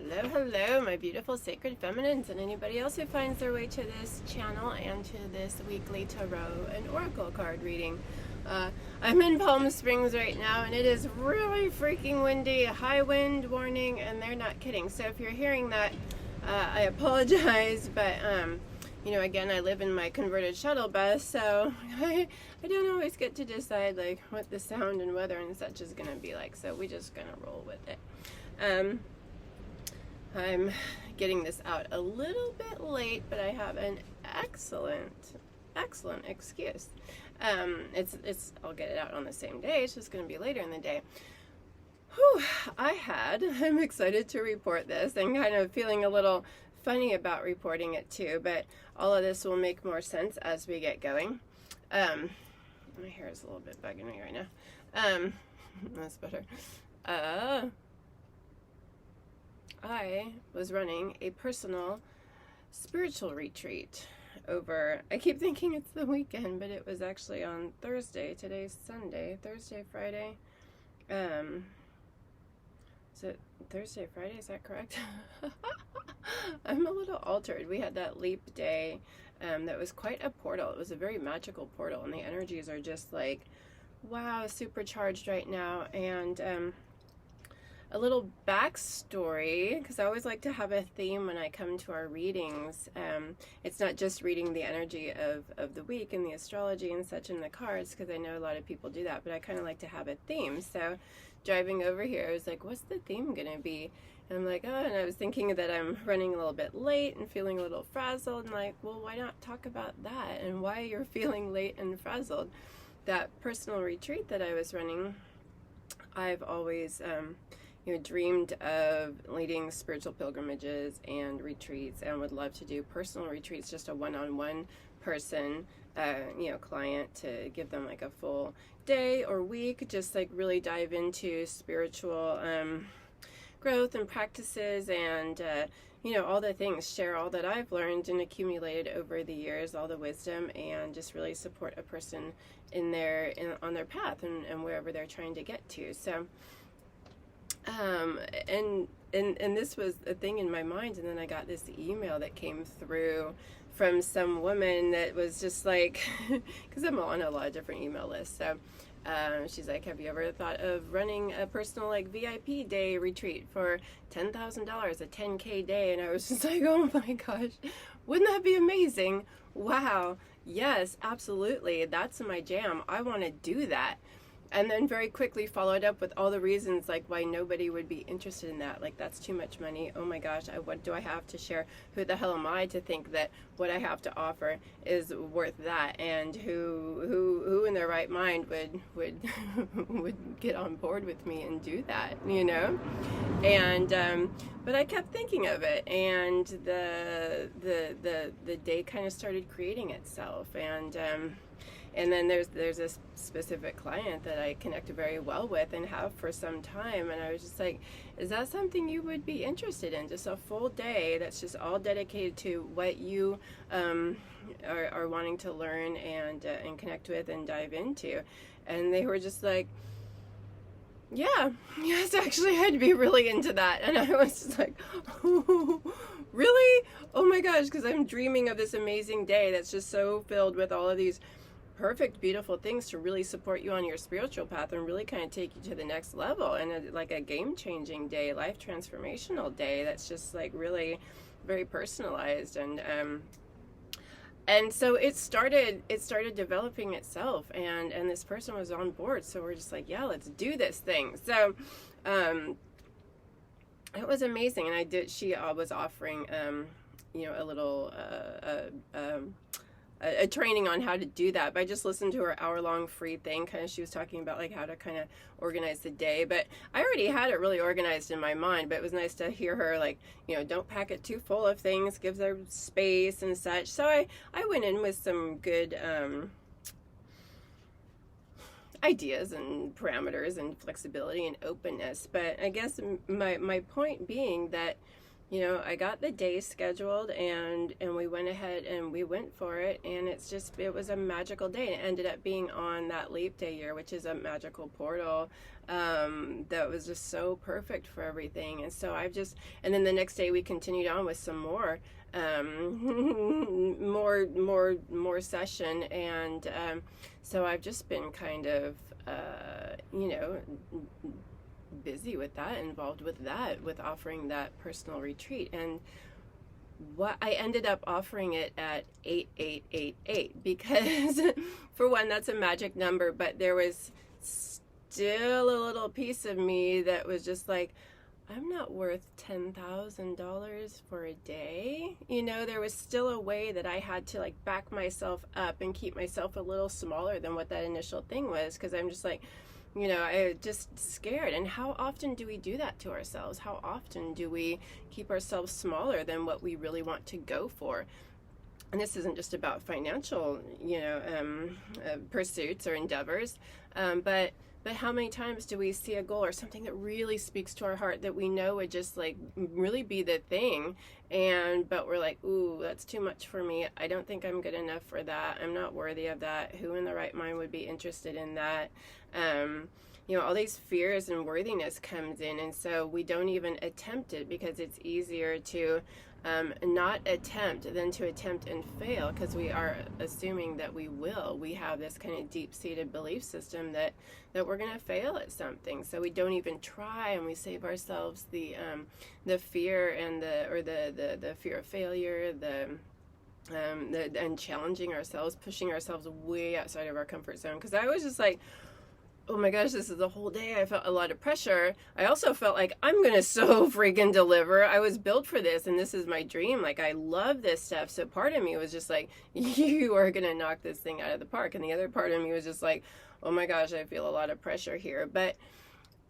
Hello, hello, my beautiful sacred feminines, and anybody else who finds their way to this channel and to this weekly tarot and oracle card reading. I'm in Palm Springs right now, and it is really freaking windy, a high wind warning, and they're not kidding. So if you're hearing that, I apologize, but you know, again, I live in my converted shuttle bus, so I don't always get to decide like what the sound and weather and such is gonna be like. So we just gonna roll with it. I'm getting this out a little bit late, but I have an excellent excuse. I'll get it out on the same day. It's just going to be later in the day. Whew, I'm excited to report this and kind of feeling a little funny about reporting it too, but all of this will make more sense as we get going. My hair is a little bit bugging me right now. That's better. I was running a personal spiritual retreat over, I keep thinking it's the weekend, but it was actually on Thursday. Today's Sunday. Thursday, Friday. Is it Thursday, Friday? Is that correct? I'm a little altered. We had that leap day that was quite a portal. It was a very magical portal, and the energies are just like, wow, supercharged right now. And a little backstory, because I always like to have a theme when I come to our readings. It's not just reading the energy of the week and the astrology and such in the cards, because I know a lot of people do that, but I kind of like to have a theme. So driving over here, I was like, what's the theme going to be? And I'm like, oh, and I was thinking that I'm running a little bit late and feeling a little frazzled, and like, well, why not talk about that and why you're feeling late and frazzled? That personal retreat that I was running, I've always dreamed of leading spiritual pilgrimages and retreats, and would love to do personal retreats, just a one-on-one person, client, to give them like a full day or week, just like really dive into spiritual growth and practices and all the things, share all that I've learned and accumulated over the years, all the wisdom, and just really support a person on their path and wherever they're trying to get to. So and this was a thing in my mind, and then I got this email that came through from some woman that was just like, because I'm on a lot of different email lists, so she's like, have you ever thought of running a personal like VIP day retreat for $10,000, a 10K day? And I was just like, oh my gosh, wouldn't that be amazing? Wow, yes, absolutely, that's my jam. I want to do that. And then very quickly followed up with all the reasons like why nobody would be interested in that. Like, that's too much money. Oh my gosh, what do I have to share? Who the hell am I to think that what I have to offer is worth that? And who in their right mind would get on board with me and do that, And but I kept thinking of it, and the day kind of started creating itself, and then there's a specific client that I connected very well with and have for some time, and I was just like, is that something you would be interested in? Just a full day that's just all dedicated to what you are wanting to learn and connect with and dive into. And they were just like, yes, actually, I'd be really into that. And I was just like, oh, really? Oh my gosh, because I'm dreaming of this amazing day that's just so filled with all of these perfect, beautiful things to really support you on your spiritual path and really kind of take you to the next level, and like a game-changing day, life transformational day that's just like really very personalized. And so it started developing itself, and this person was on board, so we're just like, yeah, let's do this thing. So it was amazing. And she was offering a little a training on how to do that. But I just listened to her hour-long free thing. Kind of, she was talking about like how to kind of organize the day. But I already had it really organized in my mind. But it was nice to hear her like, don't pack it too full of things. Gives her space and such. So I went in with some good ideas and parameters and flexibility and openness. But I guess my point being that, I got the day scheduled, and we went ahead and we went for it, and it was a magical day. It ended up being on that leap day year, which is a magical portal that was just so perfect for everything. And so and then the next day we continued on with some more more session, and so I've just been kind of busy with that, involved with that, with offering that personal retreat. And what I ended up offering it at 8888 because for one, that's a magic number, but there was still a little piece of me that was just like, I'm not worth $10,000 for a day. There was still a way that I had to like back myself up and keep myself a little smaller than what that initial thing was, because I'm just like, I just scared. And how often do we do that to ourselves? How often do we keep ourselves smaller than what we really want to go for? And this isn't just about financial, pursuits or endeavors, but how many times do we see a goal or something that really speaks to our heart that we know would just like really be the thing, but we're like, ooh, that's too much for me. I don't think I'm good enough for that. I'm not worthy of that. Who in the right mind would be interested in that? All these fears and worthiness comes in, and so we don't even attempt it, because it's easier to not attempt than to attempt and fail, because we are assuming that we will. We have this kind of deep-seated belief system that we're going to fail at something, so we don't even try, and we save ourselves the fear and the fear of failure, and challenging ourselves, pushing ourselves way outside of our comfort zone. Because I was just like, oh my gosh, this is the whole day. I felt a lot of pressure. I also felt like I'm going to so freaking deliver. I was built for this, and this is my dream. Like, I love this stuff. So part of me was just like, you are going to knock this thing out of the park. And the other part of me was just like, oh my gosh, I feel a lot of pressure here. But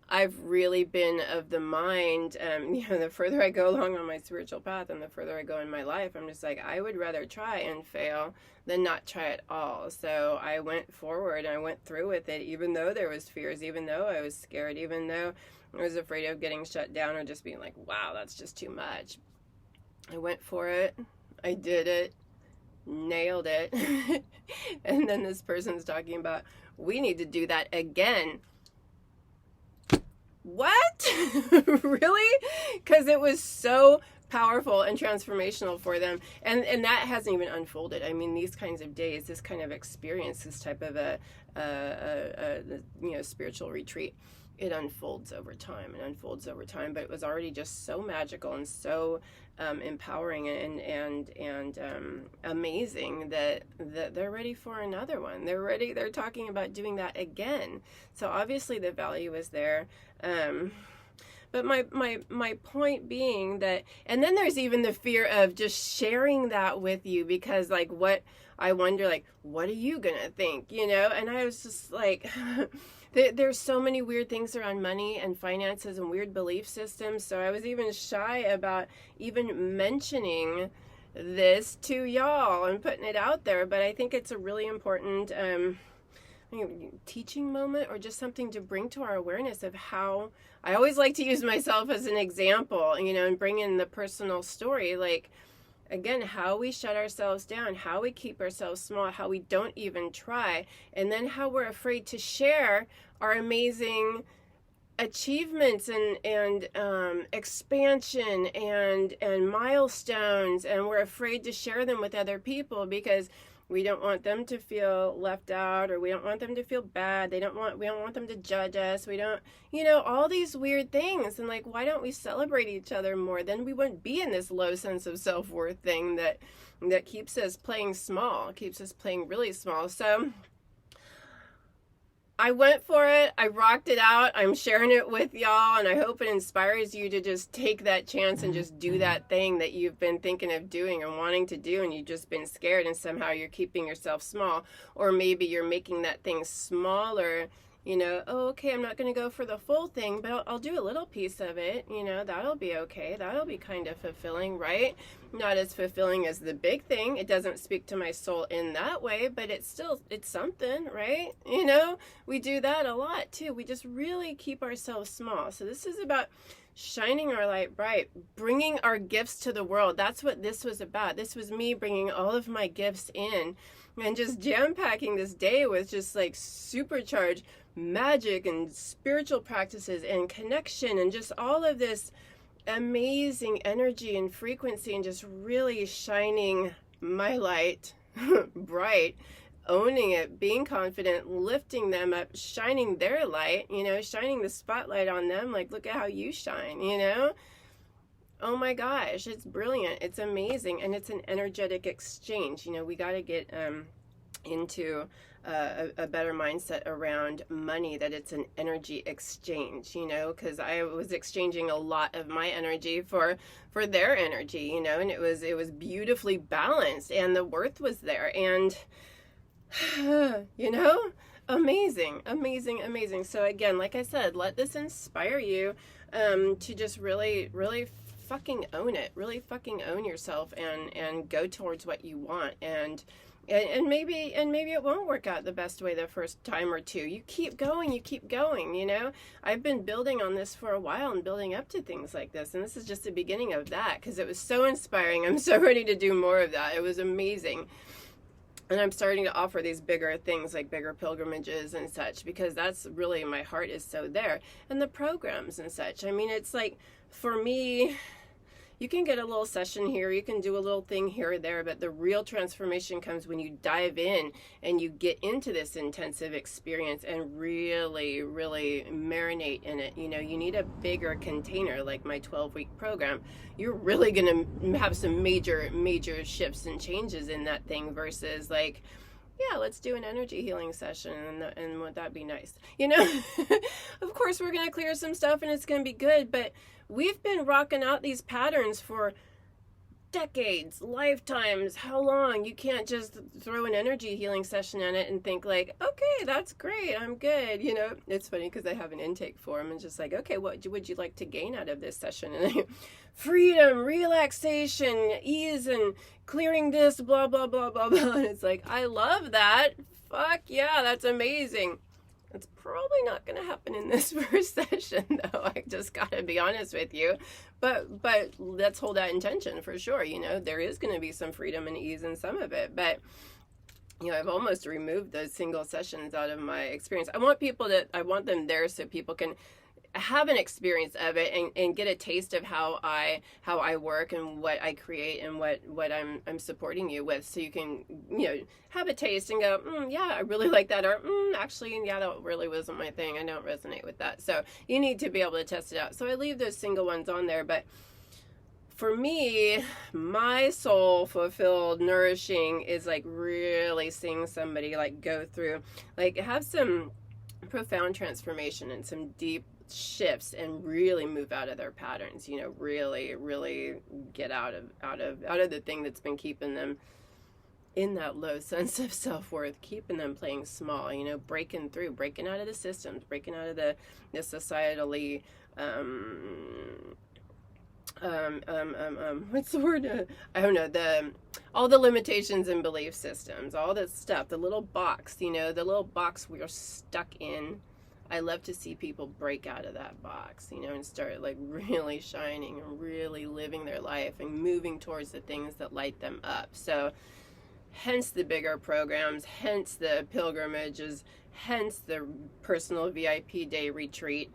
I've really been of the mind, the further I go along on my spiritual path and the further I go in my life, I'm just like, I would rather try and fail than not try at all. So I went forward, I went through with it, even though there was fears, even though I was scared, even though I was afraid of getting shut down or just being like, wow, that's just too much. I went for it. I did it. Nailed it. And then this person's talking about, we need to do that again. What? Really? Because it was so powerful and transformational for them, and that hasn't even unfolded. I mean, these kinds of days, this kind of experience, this type of a spiritual retreat, it unfolds over time. But it was already just so magical and so empowering and amazing that they're ready for another one. They're ready. They're talking about doing that again. So obviously the value is there. But my point being that, and then there's even the fear of just sharing that with you, because like, what I wonder, like, what are you gonna think, And I was just like, there's so many weird things around money and finances and weird belief systems. So I was even shy about even mentioning this to y'all and putting it out there. But I think it's a really important teaching moment, or just something to bring to our awareness of how I always like to use myself as an example, and bring in the personal story, like, again, how we shut ourselves down, how we keep ourselves small, how we don't even try, and then how we're afraid to share our amazing achievements and expansion and milestones, and we're afraid to share them with other people because we don't want them to feel left out, or we don't want them to feel bad. We don't want them to judge us. We don't, all these weird things. And like, why don't we celebrate each other more? Then we wouldn't be in this low sense of self-worth thing that keeps us playing small, keeps us playing really small. So I went for it. I rocked it out. I'm sharing it with y'all, and I hope it inspires you to just take that chance and just do that thing that you've been thinking of doing and wanting to do, and you've just been scared, and somehow you're keeping yourself small. Or maybe you're making that thing smaller. Oh, okay, I'm not going to go for the full thing, but I'll do a little piece of it. That'll be okay. That'll be kind of fulfilling, right? Not as fulfilling as the big thing. It doesn't speak to my soul in that way, but it's something, right? We do that a lot too. We just really keep ourselves small. So this is about shining our light bright, bringing our gifts to the world. That's what this was about. This was me bringing all of my gifts in and just jam-packing this day with just like supercharged magic and spiritual practices and connection and just all of this amazing energy and frequency, and just really shining my light bright, owning it, being confident, lifting them up, shining their light, you know, shining the spotlight on them, like, look at how you shine, you know. Oh my gosh, it's brilliant, it's amazing, and it's an energetic exchange. You know, we got to get into a better mindset around money, that it's an energy exchange, you know, because I was exchanging a lot of my energy for their energy, you know, and it was beautifully balanced, and the worth was there, and you know, amazing, amazing, amazing. So again, like I said, let this inspire you to just really, really fucking own it, really fucking own yourself, and go towards what you want. And maybe it won't work out the best way the first time or two. You keep going, you know. I've been building on this for a while and building up to things like this, and this is just the beginning of that, because it was so inspiring. I'm so ready to do more of that. It was amazing. And I'm starting to offer these bigger things, like bigger pilgrimages and such, because that's really, my heart is so there. And the programs and such. I mean, it's like, for me, you can get a little session here, you can do a little thing here or there, but the real transformation comes when you dive in and you get into this intensive experience and really, really marinate in it. You know, you need a bigger container, like my 12-week program. You're really going to have some major shifts and changes in that thing, versus like, yeah, let's do an energy healing session, and would that be nice? You know, of course we're going to clear some stuff and it's going to be good, but we've been rocking out these patterns for decades, lifetimes. How long? You can't just throw an energy healing session in it and think like, okay, that's great, I'm good. You know, it's funny because I have an intake form and just like, okay, what would you like to gain out of this session? And freedom, relaxation, ease, and clearing this, blah, blah, blah, blah, blah. And it's like, I love that. Fuck yeah, that's amazing. It's probably not going to happen in this first session, though. I just got to be honest with you. But let's hold that intention for sure. You know, there is going to be some freedom and ease in some of it. But, you know, I've almost removed those single sessions out of my experience. I want them there so people can have an experience of it and get a taste of how I work and what I create and what I'm supporting you with, so you can, you know, have a taste and go, yeah, I really like that, or actually, yeah, that really wasn't my thing, I don't resonate with that. So you need to be able to test it out. So I leave those single ones on there, but for me, my soul fulfilled nourishing is like really seeing somebody like go through, like have some profound transformation and some deep shifts and really move out of their patterns, you know, really get out of the thing that's been keeping them in that low sense of self-worth, keeping them playing small, you know, breaking out of the systems, breaking out of the societally what's the word? I don't know, all the limitations and belief systems, all this stuff, the little box, you know, the little box we're stuck in. I love to see people break out of that box, you know, and start like really shining and really living their life and moving towards the things that light them up. So hence the bigger programs, hence the pilgrimages, hence the personal VIP day retreat,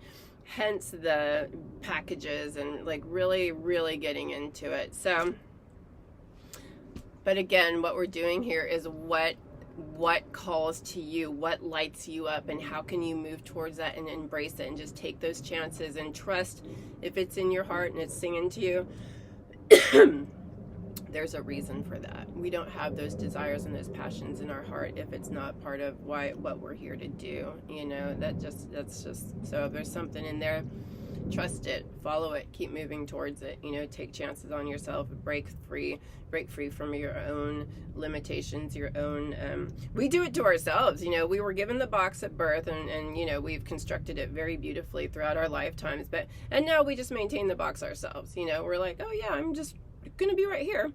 hence the packages, and like really getting into it. So, but again, what we're doing here is what calls to you, what lights you up, and how can you move towards that and embrace it and just take those chances and trust if it's in your heart and it's singing to you. There's a reason for that. We don't have those desires and those passions in our heart if it's not part of what we're here to do. You know, that's just so if there's something in there, trust it, follow it, keep moving towards it. You know, take chances on yourself, break free from your own limitations, your own we do it to ourselves. You know, we were given the box at birth, and you know, we've constructed it very beautifully throughout our lifetimes, and now we just maintain the box ourselves. You know, we're like, oh yeah, I'm just gonna be right here,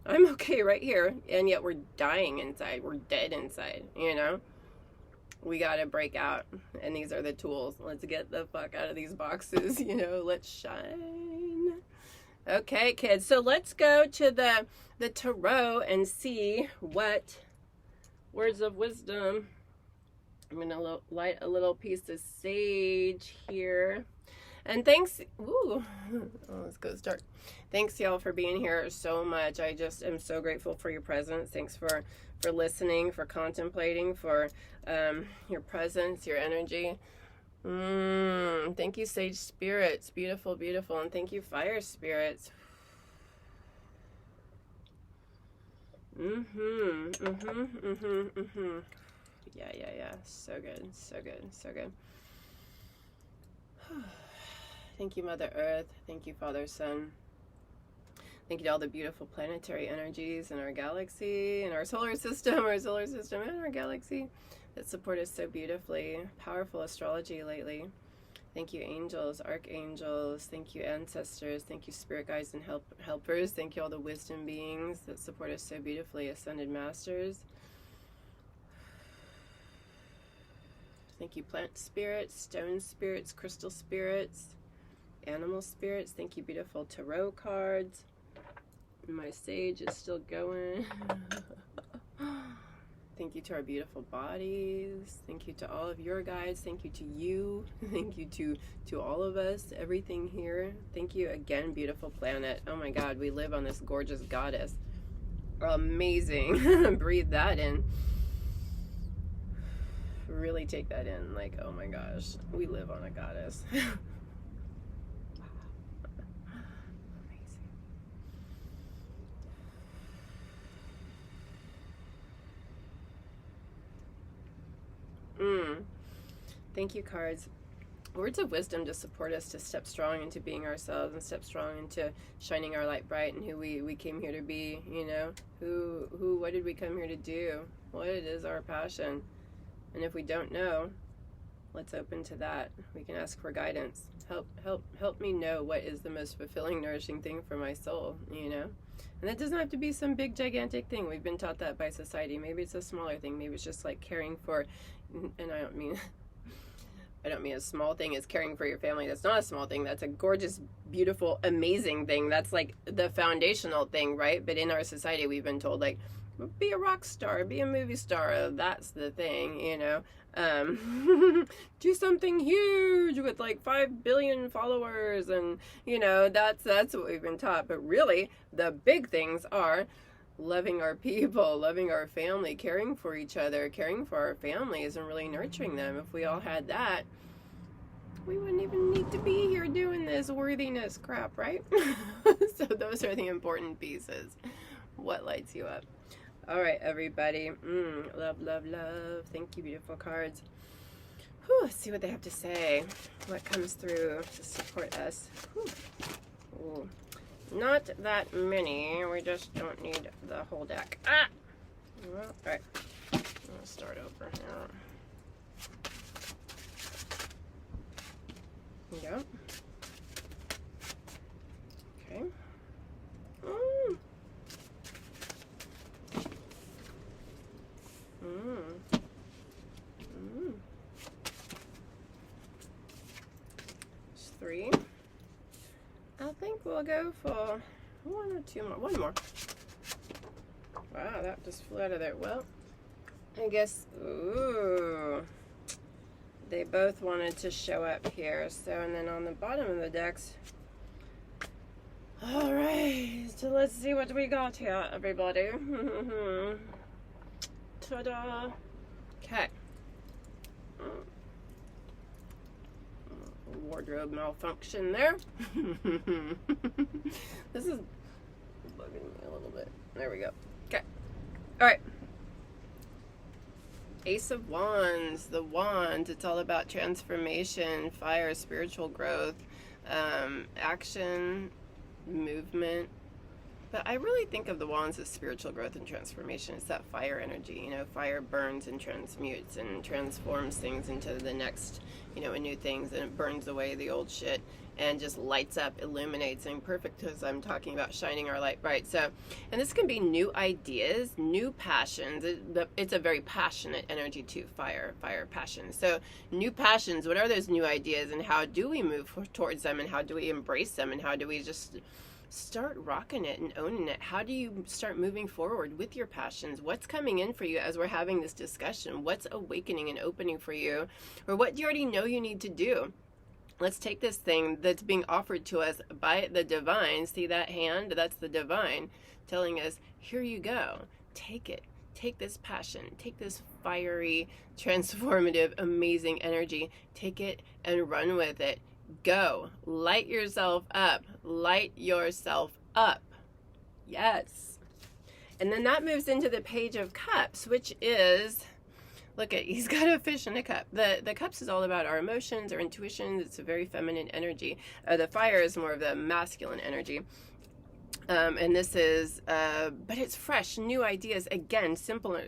I'm okay right here, and yet we're dying inside, we're dead inside, you know. we got to break out, and these are the tools. Let's get the fuck out of these boxes, you know, let's shine. Okay, kids, so let's go to the tarot and see what words of wisdom. I'm going to light a little piece of sage here. And thanks, ooh, oh, let's go start. Thanks, y'all, for being here so much. I just am so grateful for your presence. Thanks for listening, for contemplating, for your presence, your energy. Thank you, sage spirits. Beautiful, beautiful. And thank you, fire spirits. Yeah. So good, so good, so good. Thank you, Mother Earth. Thank you, Father Sun. Thank you to all the beautiful planetary energies in our galaxy, in our solar system, and our galaxy that support us so beautifully. Powerful astrology lately. Thank you, angels, archangels. Thank you, ancestors. Thank you, spirit guides and helpers. Thank you, all the wisdom beings that support us so beautifully. Ascended masters. Thank you, plant spirits, stone spirits, crystal spirits, animal spirits. Thank you, beautiful tarot cards. My sage is still going. Thank you to our beautiful bodies. Thank you to all of your guides. Thank you to you. Thank you to all of us, everything here. Thank you again, beautiful planet. Oh my God, we live on this gorgeous goddess. Amazing. Breathe that in. Really take that in. Like, oh my gosh, we live on a goddess. Thank you, cards. Words of wisdom to support us to step strong into being ourselves and step strong into shining our light bright and who we came here to be, you know? What did we come here to do? What is our passion? And if we don't know, let's open to that. We can ask for guidance. Help me know what is the most fulfilling, nourishing thing for my soul, you know? And that doesn't have to be some big, gigantic thing. We've been taught that by society. Maybe it's a smaller thing. Maybe it's just like caring for, and I don't mean a small thing is caring for your family. That's not a small thing. That's a gorgeous, beautiful, amazing thing. That's like the foundational thing, right? But in our society, we've been told, like, be a rock star, be a movie star. That's the thing, you know. Do something huge with like 5 billion followers, and you know, that's what we've been taught. But really, the big things are loving our people, loving our family, caring for each other, caring for our families, and really nurturing them. If we all had that, we wouldn't even need to be here doing this worthiness crap, right? So those are the important pieces. What lights you up? All right, everybody. Love, love, love. Thank you, beautiful cards. Whew, let's see what they have to say. What comes through to support us. Ooh. Not that many. We just don't need the whole deck. Well, all right. I'm gonna start over here. Yep. Okay. There's 3. I think we'll go for 1 or 2 more. 1 more. Wow, that just flew out of there. Well, I guess, ooh, they both wanted to show up here. So, and then on the bottom of the decks, all right, so let's see what we got here, everybody. Ta-da. Okay. Wardrobe malfunction there. This is bugging me a little bit. There we go. Okay. All right. Ace of Wands, the wand. It's all about transformation, fire, spiritual growth, action, movement. But I really think of the wands as spiritual growth and transformation. It's that fire energy, you know, fire burns and transmutes and transforms things into the next, you know, new things, and it burns away the old shit. and just lights up, illuminates, and perfect because I'm talking about shining our light bright. So, and this can be new ideas, new passions. It's a very passionate energy too, fire, passion. So new passions, what are those new ideas, and how do we move towards them, and how do we embrace them, and how do we just start rocking it and owning it? How do you start moving forward with your passions? What's coming in for you as we're having this discussion? What's awakening and opening for you? Or what do you already know you need to do? Let's take this thing that's being offered to us by the divine. See that hand? That's the divine telling us, here you go. Take it. Take this passion. Take this fiery, transformative, amazing energy. Take it and run with it. Go. Light yourself up. Light yourself up. Yes. And then that moves into the Page of Cups, which is, look at, he's got a fish in a cup. The cups is all about our emotions, our intuitions. It's a very feminine energy. The fire is more of the masculine energy. And this is, but it's fresh, new ideas. Again, similar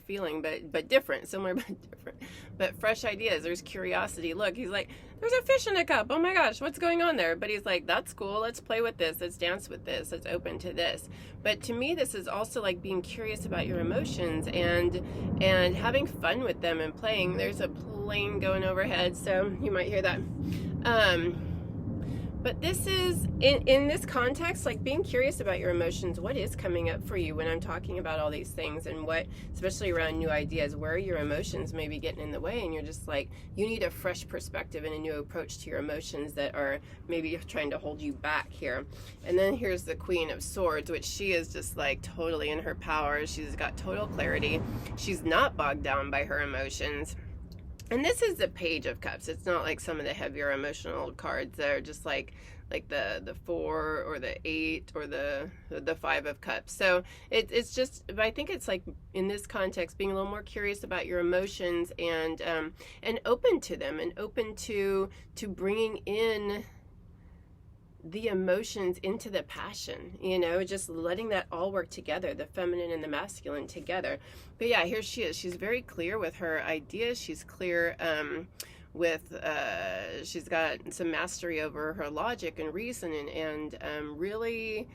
feeling, but different. Similar but different. But fresh ideas. There's curiosity. Look, he's like, there's a fish in a cup. Oh my gosh, what's going on there? But he's like, that's cool. Let's play with this. Let's dance with this. Let's open to this. But to me, this is also like being curious about your emotions and having fun with them and playing. There's a plane going overhead, so you might hear that. But this is, in this context, like being curious about your emotions. What is coming up for you when I'm talking about all these things, and what, especially around new ideas, where your emotions may be getting in the way, and you're just like, you need a fresh perspective and a new approach to your emotions that are maybe trying to hold you back here. And then here's the Queen of Swords, which she is just like totally in her power. She's got total clarity. She's not bogged down by her emotions. And this is the Page of Cups. It's not like some of the heavier emotional cards that are just like the 4 or the 8 or the 5 of Cups. So it's just, but I think it's like in this context, being a little more curious about your emotions and open to them, and open to bringing in the emotions into the passion, you know, just letting that all work together, the feminine and the masculine together. But yeah, here she is. She's very clear with her ideas. She's clear she's got some mastery over her logic and reason, and really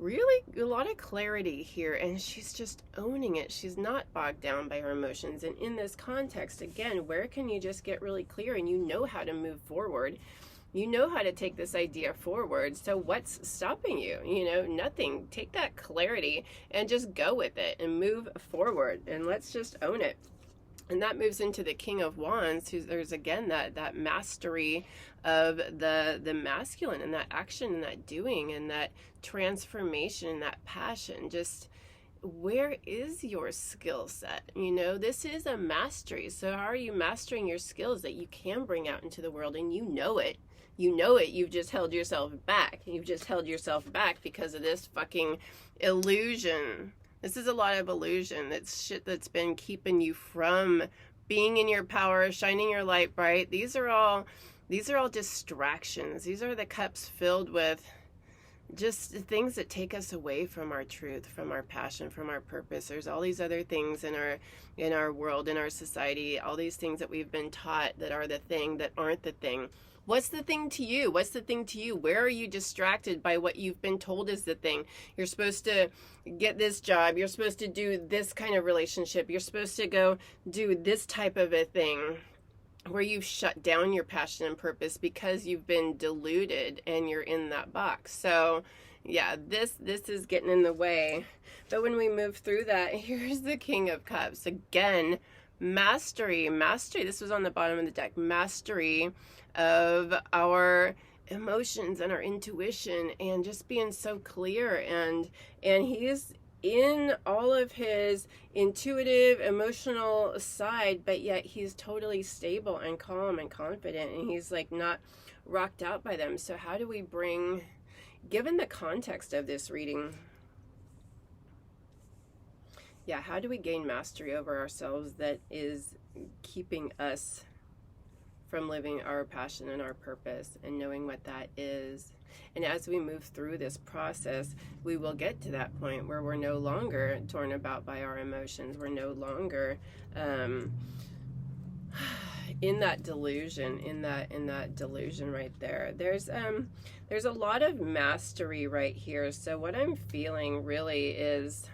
a lot of clarity here, and she's just owning it. She's not bogged down by her emotions. And in this context, again, where can you just get really clear and you know how to move forward? You know how to take this idea forward. So what's stopping you? You know, nothing. Take that clarity and just go with it and move forward, and let's just own it. And that moves into the King of Wands, there's again that mastery of the masculine, and that action and that doing and that transformation and that passion. Just, where is your skill set? You know, this is a mastery. So how are you mastering your skills that you can bring out into the world, and you know it? You know it. You've just held yourself back. You've just held yourself back because of this fucking illusion. This is a lot of illusion. That's shit that's been keeping you from being in your power, shining your light bright. These are all distractions. These are the cups filled with just things that take us away from our truth, from our passion, from our purpose. There's all these other things in our world, in our society, all these things that we've been taught that are the thing that aren't the thing. What's the thing to you? What's the thing to you? Where are you distracted by what you've been told is the thing? You're supposed to get this job. You're supposed to do this kind of relationship. You're supposed to go do this type of a thing, where you've shut down your passion and purpose because you've been deluded and you're in that box. So yeah, this is getting in the way. But when we move through that, here's the King of Cups. Again, mastery. This was on the bottom of the deck. Mastery of our emotions and our intuition, and just being so clear, and he's in all of his intuitive, emotional side, but yet he's totally stable and calm and confident, and he's like not rocked out by them. So how do we bring, given the context of this reading, yeah, how do we gain mastery over ourselves that is keeping us from living our passion and our purpose and knowing what that is? And as we move through this process, we will get to that point where we're no longer torn about by our emotions. We're no longer in that delusion, in that delusion right there. There's a lot of mastery right here. So what I'm feeling really is,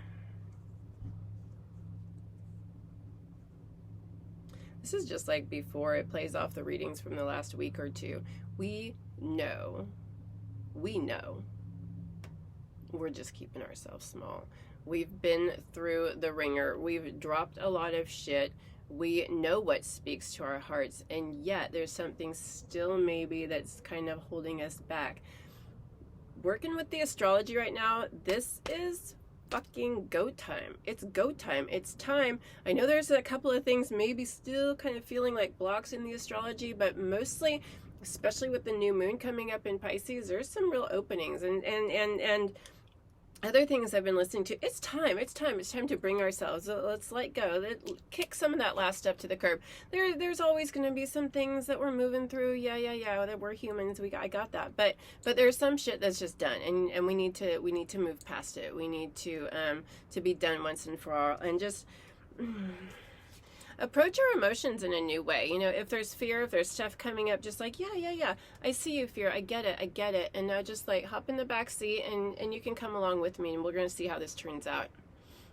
this is just like before, it plays off the readings from the last week or two. We know, we're just keeping ourselves small. We've been through the ringer. We've dropped a lot of shit. We know what speaks to our hearts, and yet there's something still maybe that's kind of holding us back. Working with the astrology right now, this is fucking go time. It's go time. It's time. I know there's a couple of things maybe still kind of feeling like blocks in the astrology, but mostly, especially with the new moon coming up in Pisces, there's some real openings, and other things I've been listening to. It's time to bring ourselves, let's let go, kick some of that last stuff to the curb. There's always going to be some things that we're moving through, that we're humans, I got that, but there's some shit that's just done, and we need to move past it. We need to be done once and for all, and just approach our emotions in a new way. You know, if there's fear, if there's stuff coming up, just like, yeah, I see you, fear, I get it. And now just like hop in the back seat, and you can come along with me, and we're going to see how this turns out.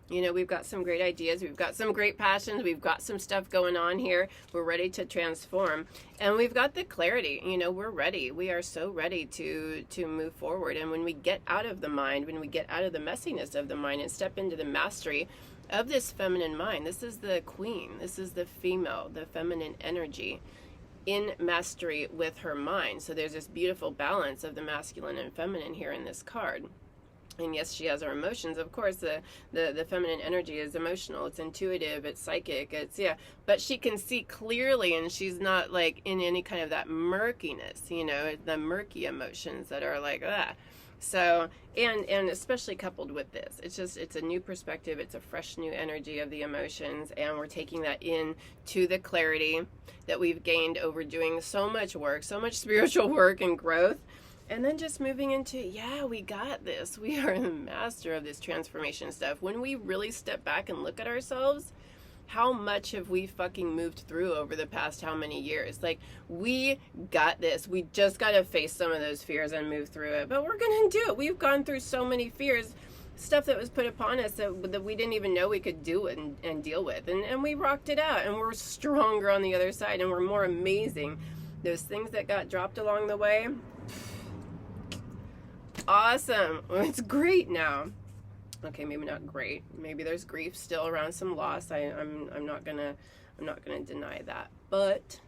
You know, we've got some great ideas, we've got some great passions, we've got some stuff going on here. We're ready to transform, and we've got the clarity. You know, we're ready. We are so ready to move forward. And when we get out of the mind, when we get out of the messiness of the mind and step into the mastery of this feminine mind, this is the queen, this is the female, the feminine energy in mastery with her mind. So there's this beautiful balance of the masculine and feminine here in this card. And yes, she has her emotions. Of course, the feminine energy is emotional, it's intuitive, it's psychic, it's, but she can see clearly, and she's not like in any kind of that murkiness, you know, the murky emotions that are like, So, and especially coupled with this, it's a new perspective, it's a fresh new energy of the emotions, and we're taking that in to the clarity that we've gained over doing so much work, so much spiritual work and growth, and then just moving into, we got this. We are the master of this transformation stuff. When we really step back and look at ourselves, how much have we fucking moved through over the past how many years? Like, we got this. We just got to face some of those fears and move through it. But we're going to do it. We've gone through so many fears, stuff that was put upon us that we didn't even know we could do and deal with. And we rocked it out, and we're stronger on the other side, and we're more amazing. Those things that got dropped along the way, awesome. It's great now. Okay, maybe not great. Maybe there's grief still around some loss. I'm not gonna deny that. But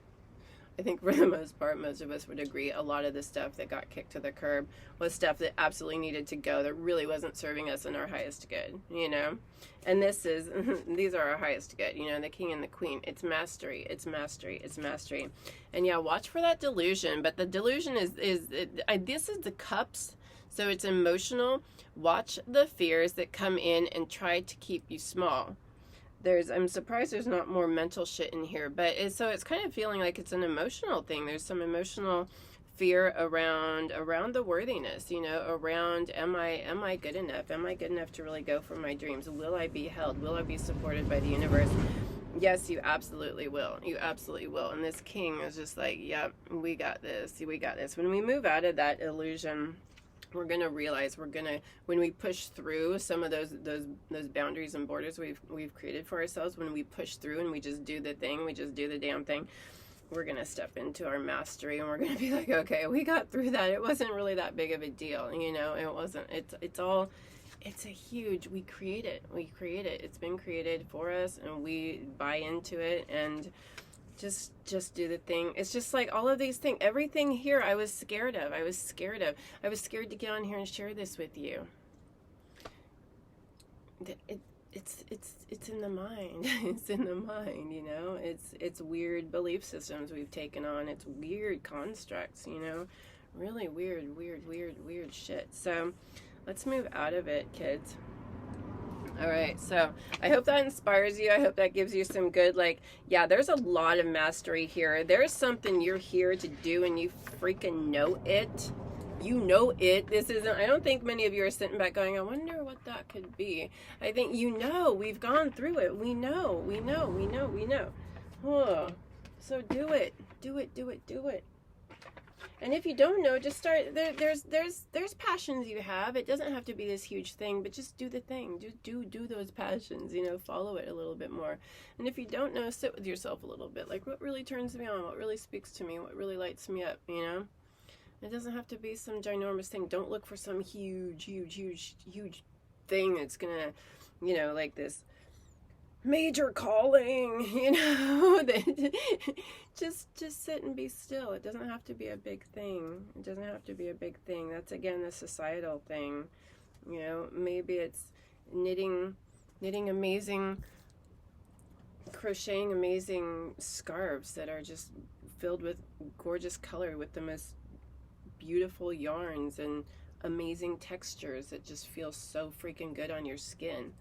I think for the most part, most of us would agree a lot of the stuff that got kicked to the curb was stuff that absolutely needed to go, that really wasn't serving us in our highest good, you know? And these are our highest good, you know, the king and the queen. It's mastery, it's mastery, it's mastery. And watch for that delusion. But the delusion is this is the cups. So it's emotional. Watch the fears that come in and try to keep you small. I'm surprised there's not more mental shit in here, but it's kind of feeling like it's an emotional thing. There's some emotional fear around the worthiness, you know, around am I good enough? Am I good enough to really go for my dreams? Will I be held? Will I be supported by the universe? Yes, you absolutely will. You absolutely will. And this king is just like, yep, we got this. We got this. When we move out of that illusion, we're going to realize when we push through some of those boundaries and borders we've created for ourselves, when we push through and we just do the thing, we just do the damn thing, we're going to step into our mastery, and we're going to be like, okay, we got through that. It wasn't really that big of a deal. You know, it wasn't, it's a huge, we create it. It's been created for us, and we buy into it, and just do the thing. It's just like all of these things, everything here I was scared of. I was scared to get on here and share this with you. It's in the mind. It's in the mind, you know. It's weird belief systems we've taken on. It's weird constructs, you know. Really weird shit. So let's move out of it, kids. All right, so I hope that inspires you. I hope that gives you some good, there's a lot of mastery here. There's something you're here to do, and you freaking know it. You know it. I don't think many of you are sitting back going, I wonder what that could be. I think we've gone through it. We know. Oh, So do it. Do it, do it, do it. And if you don't know, just start. There's passions you have. It doesn't have to be this huge thing, but just do the thing. Just do those passions. You know, follow it a little bit more. And if you don't know, sit with yourself a little bit. Like, what really turns me on? What really speaks to me? What really lights me up? You know, it doesn't have to be some ginormous thing. Don't look for some huge thing that's gonna, you know, like this major calling, you know. just sit and be still. It doesn't have to be a big thing. It doesn't have to be a big thing. That's again a societal thing, you know. Maybe it's knitting amazing, crocheting amazing scarves that are just filled with gorgeous color, with the most beautiful yarns and amazing textures that just feel so freaking good on your skin.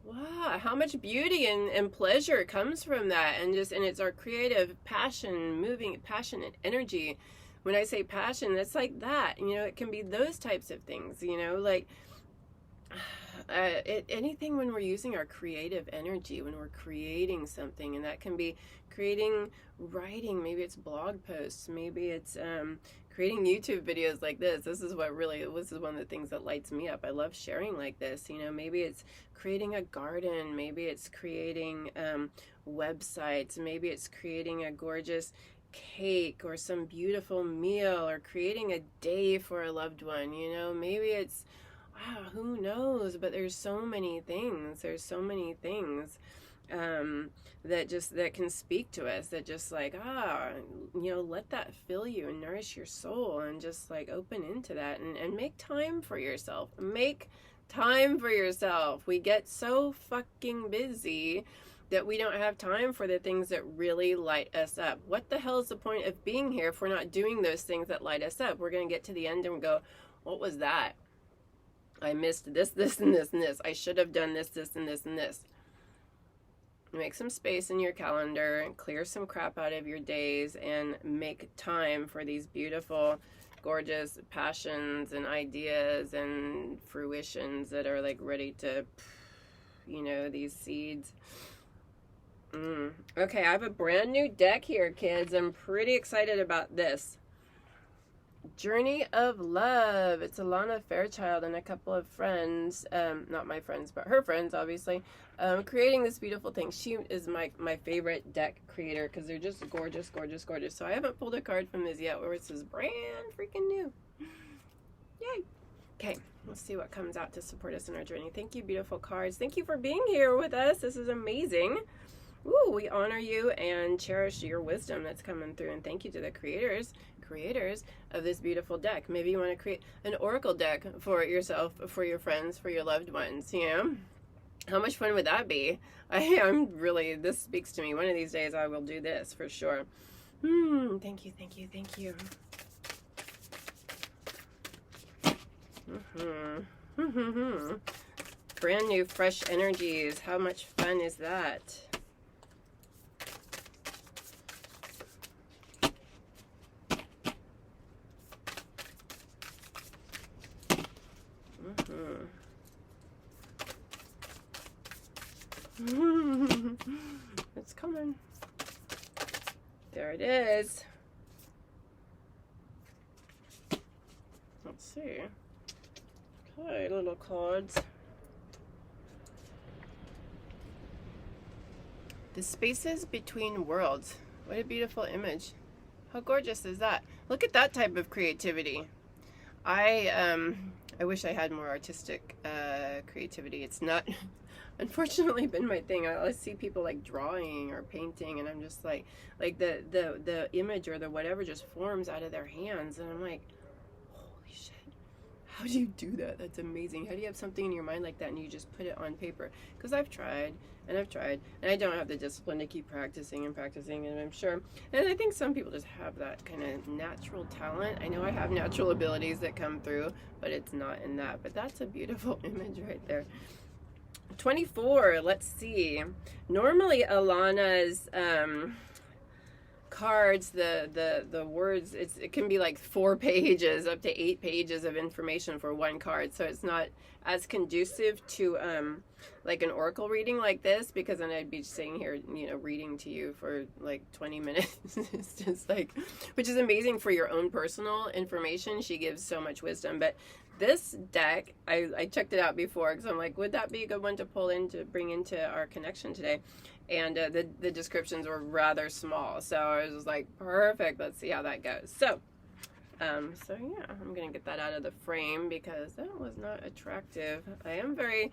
Wow, how much beauty and pleasure comes from that. And it's our creative passion, moving passion and energy. When I say passion, it's like that, you know. It can be those types of things, you know, like anything when we're using our creative energy, when we're creating something. And that can be creating writing, maybe it's blog posts, maybe it's creating YouTube videos like this. This is one of the things that lights me up. I love sharing like this, you know. Maybe it's creating a garden, maybe it's creating websites, maybe it's creating a gorgeous cake or some beautiful meal, or creating a day for a loved one, you know. Maybe it's, wow, who knows? But there's so many things. That can speak to us, that just like, you know, let that fill you and nourish your soul, and just like open into that, and make time for yourself. Make time for yourself. We get so fucking busy that we don't have time for the things that really light us up. What the hell is the point of being here if we're not doing those things that light us up? We're going to get to the end and go, what was that? I missed this, and this. I should have done this, and this. Make some space in your calendar and clear some crap out of your days, and make time for these beautiful, gorgeous passions and ideas and fruitions that are like ready to, you know, these seeds. Okay, I have a brand new deck here, kids. I'm pretty excited about this. Journey of Love. It's Alana Fairchild and a couple of friends, not my friends, but her friends, obviously, creating this beautiful thing. She is my favorite deck creator because they're just gorgeous. So I haven't pulled a card from this yet, where it says brand freaking new. Yay. Okay, let's see what comes out to support us in our journey. Thank you, beautiful cards. Thank you for being here with us. This is amazing. Ooh, we honor you and cherish your wisdom that's coming through. And thank you to the creators of this beautiful deck. Maybe you want to create an oracle deck for yourself, for your friends, for your loved ones, you know? How much fun would that be? This speaks to me. One of these days I will do this for sure. Thank you. Brand new, fresh energies. How much fun is that? It's coming. There it is. Let's see. Okay, little cards. The spaces between worlds. What a beautiful image. How gorgeous is that? Look at that type of creativity. I wish I had more artistic creativity. It's not, unfortunately, been my thing. I see people like drawing or painting, and I'm just like the image or the whatever just forms out of their hands, and I'm like, holy shit, how do you do that? That's amazing. How do you have something in your mind like that and you just put it on paper? Because I've tried, and I don't have the discipline to keep practicing, and I'm sure, and I think some people just have that kind of natural talent. I know I have natural abilities that come through, but it's not in that. But that's a beautiful image right there. 24, let's see. Normally Alana's cards, the words, it can be like 4 pages up to 8 pages of information for one card, so it's not as conducive to like an oracle reading like this, because then I'd be sitting here, you know, reading to you for like 20 minutes. It's just like, which is amazing for your own personal information. She gives so much wisdom. But this deck, I checked it out before because I'm like, would that be a good one to pull in to bring into our connection today? And the descriptions were rather small, so I was like, perfect, let's see how that goes. So yeah, I'm gonna get that out of the frame because that was not attractive. I am very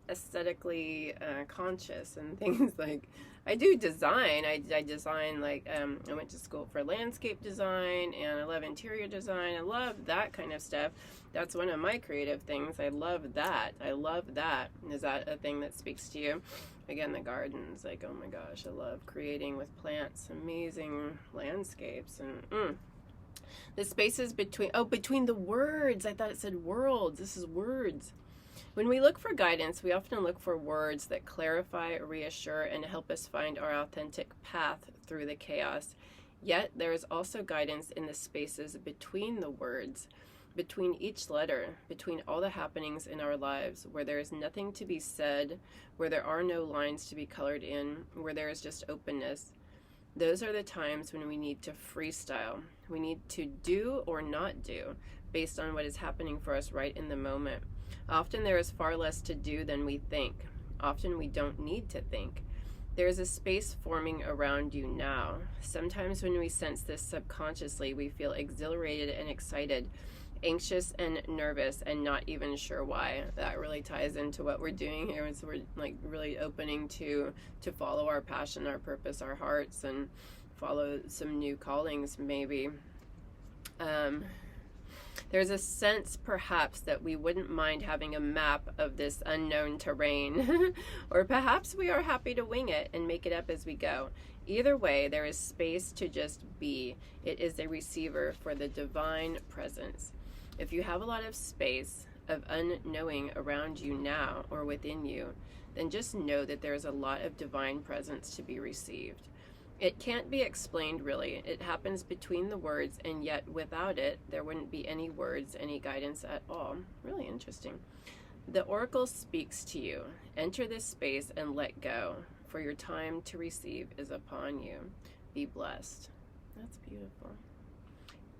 aesthetically conscious and things. Like, I do design. I design, like, I went to school for landscape design, and I love interior design. I love that kind of stuff. That's one of my creative things. I love that. I love that. Is that a thing that speaks to you? Again, the gardens, like, oh my gosh, I love creating with plants, amazing landscapes. And the spaces between the words. I thought it said worlds. This is words. When we look for guidance, we often look for words that clarify, reassure, and help us find our authentic path through the chaos. Yet, there is also guidance in the spaces between the words, between each letter, between all the happenings in our lives, where there is nothing to be said, where there are no lines to be colored in, where there is just openness. Those are the times when we need to freestyle. We need to do or not do, based on what is happening for us right in the moment. Often there is far less to do than we think. Often we don't need to think. There is a space forming around you now. Sometimes when we sense this subconsciously, we feel exhilarated and excited, anxious and nervous, and not even sure why. That really ties into what we're doing here. So we're like really opening to follow our passion, our purpose, our hearts, and follow some new callings maybe. There's a sense, perhaps, that we wouldn't mind having a map of this unknown terrain, or perhaps we are happy to wing it and make it up as we go. Either way, there is space to just be. It is a receiver for the divine presence. If you have a lot of space of unknowing around you now or within you, then just know that there is a lot of divine presence to be received. It can't be explained, really. It happens between the words, and yet without it, there wouldn't be any words, any guidance at all. Really interesting. The oracle speaks to you. Enter this space and let go, for your time to receive is upon you. Be blessed. That's beautiful.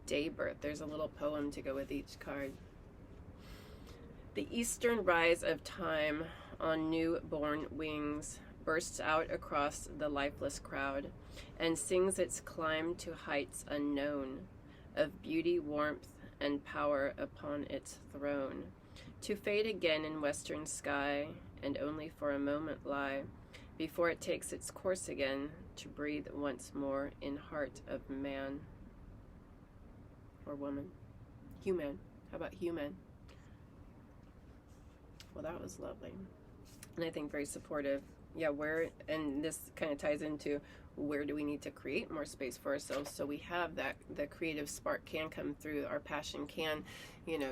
Day birth. There's a little poem to go with each card. The eastern rise of time on newborn wings bursts out across the lifeless crowd and sings its climb to heights unknown, of beauty, warmth, and power upon its throne, to fade again in western sky, and only for a moment lie, before it takes its course again, to breathe once more in heart of man. Or woman. Human. How about human? Well, that was lovely. And I think very supportive. Yeah, and this kind of ties into where do we need to create more space for ourselves so we have that, the creative spark can come through, our passion can, you know,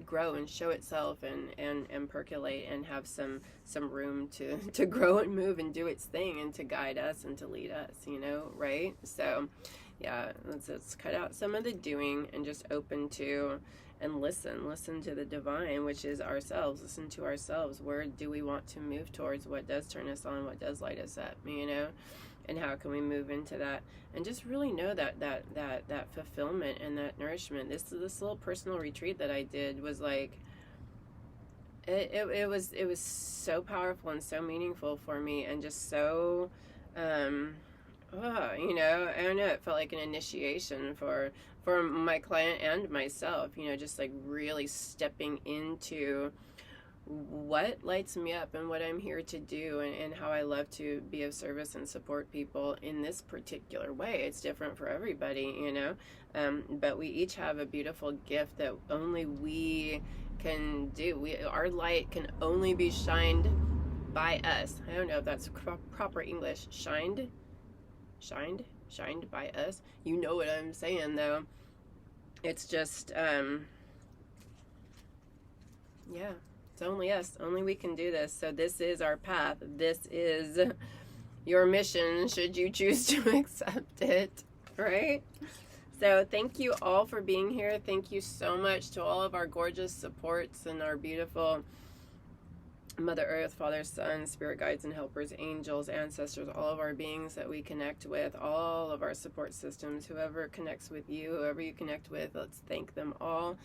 grow and show itself and percolate and have some room to grow and move and do its thing and to guide us and to lead us, you know, right? So yeah, let's cut out some of the doing and just open to and listen to the divine, which is ourselves. Listen to ourselves. Where do we want to move towards? What does turn us on? What does light us up? You know, and how can we move into that? And just really know that fulfillment and that nourishment. This little personal retreat that I did was like, it was so powerful and so meaningful for me, and just so you know, I don't know, it felt like an initiation for my client and myself, you know, just like really stepping into what lights me up and what I'm here to do, and how I love to be of service and support people in this particular way. It's different for everybody, you know, but we each have a beautiful gift that only we can do. Our light can only be shined by us. I don't know if that's proper English. Shined by us. You know what I'm saying, though. It's just yeah, it's only us. Only we can do this. So this is our path. This is your mission, should you choose to accept it. Right? So thank you all for being here. Thank you so much to all of our gorgeous supports and our beautiful Mother Earth, Father, Son, Spirit Guides and Helpers, Angels, Ancestors, all of our beings that we connect with, all of our support systems, whoever connects with you, whoever you connect with, let's thank them all.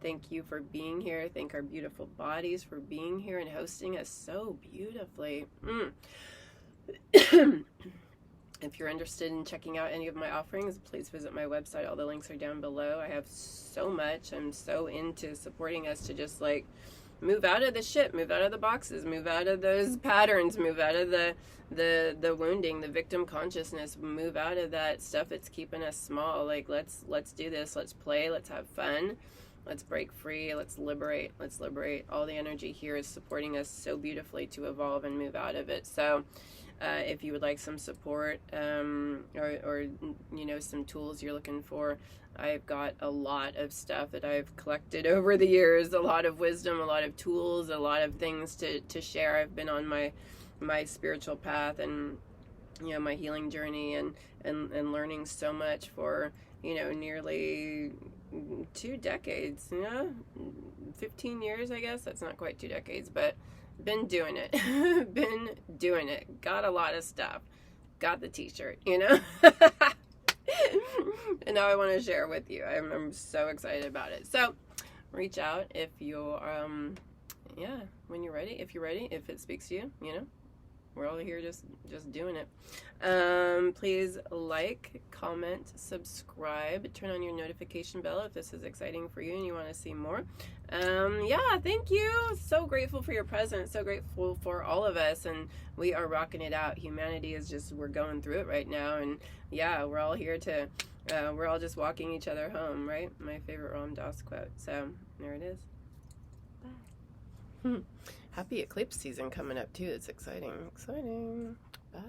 Thank you for being here. Thank our beautiful bodies for being here and hosting us so beautifully. If you're interested in checking out any of my offerings, please visit my website. All the links are down below. I have so much. I'm so into supporting us to just like move out of the shit, move out of the boxes, move out of those patterns, move out of the wounding, the victim consciousness, move out of that stuff that's keeping us small. Like let's do this. Let's play. Let's have fun. Let's break free. Let's liberate. Let's liberate. All the energy here is supporting us so beautifully to evolve and move out of it. So if you would like some support or you know, some tools you're looking for, I've got a lot of stuff that I've collected over the years, a lot of wisdom, a lot of tools, a lot of things to share. I've been on my spiritual path and, you know, my healing journey and learning so much for, you know, nearly 2 decades, you know, 15 years, I guess. That's not quite 2 decades, but been doing it. Been doing it. Got a lot of stuff. Got the t-shirt, you know? And now I want to share with you. I'm so excited about it. So reach out if you're, yeah, when you're ready. If you're ready, if it speaks to you, you know? We're all here just doing it. Please like, comment, subscribe, turn on your notification bell if this is exciting for you and you want to see more. Yeah, thank you. So grateful for your presence. So grateful for all of us. And we are rocking it out. Humanity is just, we're going through it right now. And yeah, we're all here to, we're all just walking each other home, right? My favorite Ram Dass quote. So there it is. Bye. Happy eclipse season coming up too. It's exciting. Exciting. Bye.